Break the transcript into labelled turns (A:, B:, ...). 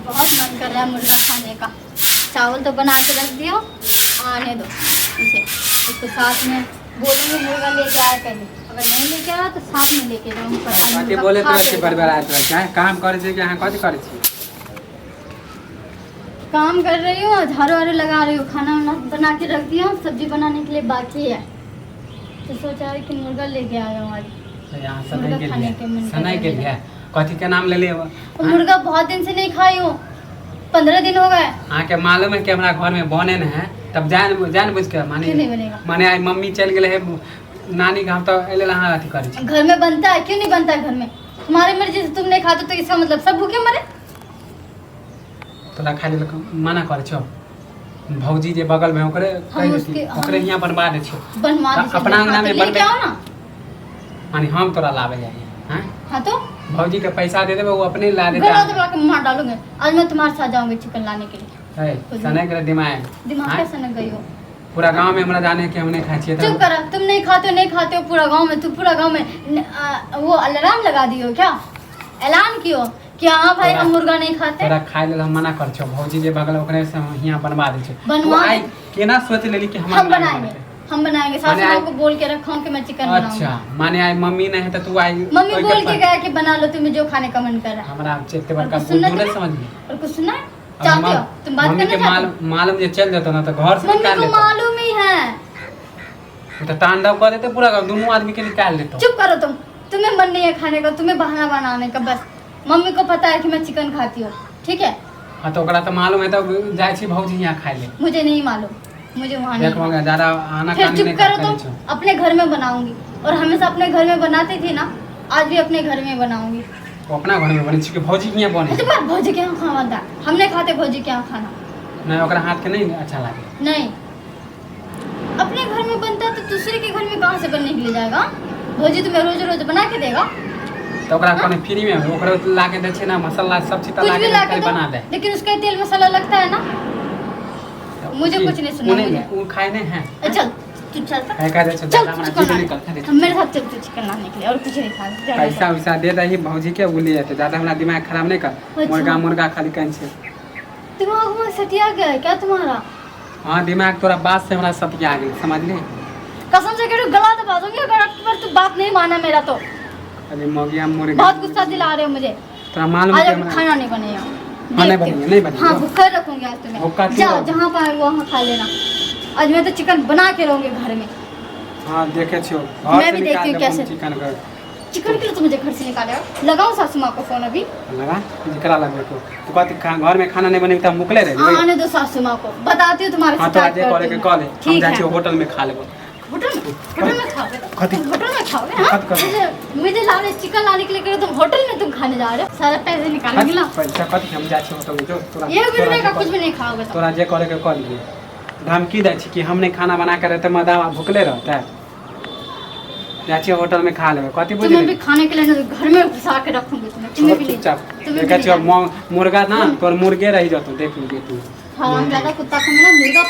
A: बहुत मन कर रहा है मुर्गा खाने का। चावल तो बना के रख दियो, आने दो इसे, उसको साथ में बोलूँगी मुर्गा लेके आया कहीं, अगर नहीं लेके आया तो साथ में लेके जाऊँगी।
B: बोले तो बरबर क्या काम करे छी कि यहाँ कथी करे छी?
A: काम कर रही हूँ, झाड़ू वाड़ू लगा रही हूँ, खाना वाना बना के रख दिया, सब्जी बनाने के लिए बाकी है, तो सोचा है कि मुर्गा लेके आ जाऊँ आज।
B: यहाँ सनाई के लिए कथी के नाम ले लिए?
A: मुर्गा बहुत दिन से नहीं खाई हूँ, 15 दिन हो गए।
B: आके मालूम है कि हमारा घर में बने न है, तब जान बुझ के माने
A: नहीं बनेगा।
B: माने आज मम्मी चल गए है नानी गाँव, तो एले हाँ अथी करे छी।
A: घर में बनता है, क्यों नहीं बनता है घर में? तुम्हारी मर्जी से तुम नहीं खाते तो इसका मतलब सब भूखे मरे?
B: तोरा खाली मना करे छो, भौजी जे बगल में ओकरे ओकरे यहाँ बनवा दे छो,
A: बनवा दे
B: अपना अंगना में
A: लेके आओ ना।
B: माने हम तोरा लावे जाइए? हां
A: हां तो
B: भौजी के पैसा दे देबे, वो अपने ला देता
A: है। घर तो मार डालूंगे, आज मैं तुम्हारे साथ जाऊंगी चिकन लाने के लिए।
B: है सने के दिमाग
A: कैसे न गई हो?
B: पूरा गांव में हमरा जाने के हमने खाई छिए।
A: चुप करो, तुम नहीं खाते हो पूरा गांव में, तुम पूरा गांव में वो अलार्म लगा दियो क्या? ऐलान कियो कि हां भाई हम मुर्गा नहीं खाते।
B: तोरा खाए ले हम मना कर छो, भौजी जे बगल ओकरे से यहां बनवा दे छो।
A: बनवा
B: आई केना सोच लेली कि
A: हम बनाएंगे सासू मां को बोल के रखूं कि मैं चिकन बनाऊंगी।
B: अच्छा माने आई मम्मी नहीं है तो तू आई
A: मम्मी बोल के गया कि बना लो, तुम्हें जो खाने का मन कर रहा है।
B: हमरा चेते बड़का बुद्धू समझ ली
A: और कुछ सुनना है चाहते हो तुम? बात करना चाहते हो?
B: मालूम जे चल जातो ना तो घर से निकाल लेतो।
A: मालूम ही है,
B: तो तांडव कर देते पूरा दोनों आदमी के निकाल देतो।
A: चुप करो तुम, तुम्हें मन नहीं है खाने का, तुम्हें बहाना बनाने का बस। मम्मी को पता है कि मैं चिकन खाती हूँ, ठीक है?
B: हां तो ओकरा तो मालूम है, तो जाय छी भौजी यहां खाए ले।
A: मुझे नहीं मालूम, मुझे वहां नहीं
B: देखोगे ज्यादा आना
A: कानी नहीं। चुप करो तुम, अपने घर में बनाऊंगी, और हमेशा अपने घर में बनाती थी ना, आज भी अपने घर में बनाऊंगी।
B: वो अपना घर में बनी छी कि भौजी के यहां बने?
A: तुम्हारे भौजी के यहां खाना था, हमने खाते भौजी के यहां खाना
B: नहीं, ओकरा हाथ के नहीं अच्छा लागे।
A: नहीं, अपने घर में बनता तो दूसरे के घर में कहां से बनने के लिए जाएगा? भौजी तुम्हें रोज रोज बना के देगा
B: तो ओकरा कोने फ्री में ओकरा लाके दे छै ना, मसाला सब चीज लाके बना दे।
A: लेकिन उसका तेल मसाला लगता है ना, मुझे कुछ नहीं सुनना।
B: वो खाए नहीं है।
A: चल तू चल,
B: है का दे छै
A: चल मेरे साथ चल तू चिकन लाने के लिए, और कुछ नहीं खा।
B: पैसा वैसा दे दही भौजी के, वो ले जाते, ज्यादा हमरा दिमाग खराब नहीं कर। मुर्गा खाली कहीं छै
A: दिमाग में सटिया गया है क्या तुम्हारा?
B: हां दिमाग तोरा बात से हमरा सटिया गेल, समझ ले।
A: कसम से कह रही हूं, गला दबा दूंगी अगर अब तू बात नहीं माना मेरा तो।
B: अरे मोगिया मुर्गा
A: बहुत गुस्सा दिला रहे हो मुझे।
B: तोरा मालूम है
A: आज खाना नहीं बनेगा।
B: नहीं बनेगा।
A: हाँ भूखा रखूंगी आज तुम्हें, जाओ जहाँ पाए वहाँ खा लेना। आज मैं तो चिकन बना के रहूंगी घर में।
B: हाँ देखे छियो,
A: मैं भी देखती हूँ कैसे
B: चिकन
A: के लिए तो मुझे घर से निकाले। लगाओ सासू माँ को फोन अभी,
B: लगा जिकरा लगे तो कहती घर में खाना नहीं बने तो मुकले रहे।
A: आने दो सासू माँ को, बताती हूँ तुम्हारे
B: साथ। हां तो आज करे के कॉल है, हम जाए छी होटल में खा लेबो। होटल
A: में खाओगे? मुझे लाने चिकन लाने के लिए कह रहे तुम होटल में तुम खाने जा रहे हो, सारा पैसे निकालेंगे ना।
B: पैसा कथी हम जाए छी होटल में, जो तोरा
A: ये बिरने का कुछ भी नहीं खाओगे।
B: तोरा जे करे के कॉल लिए धमकी दे छी कि हम नहीं खाना बना के रहते, मदावा भूखले रहता है। जाए छी होटल में खा लेबे, कथी बुझले?
A: तुम्हें भी खाने के लिए घर में घुसा के रखूंगी तुम्हें भी।
B: देखे छी मुर्गा ना तोर मुर्गे रह जातो, देख लीजिए तू।
A: हां ज्यादा कुत्ता खाना मुर्गा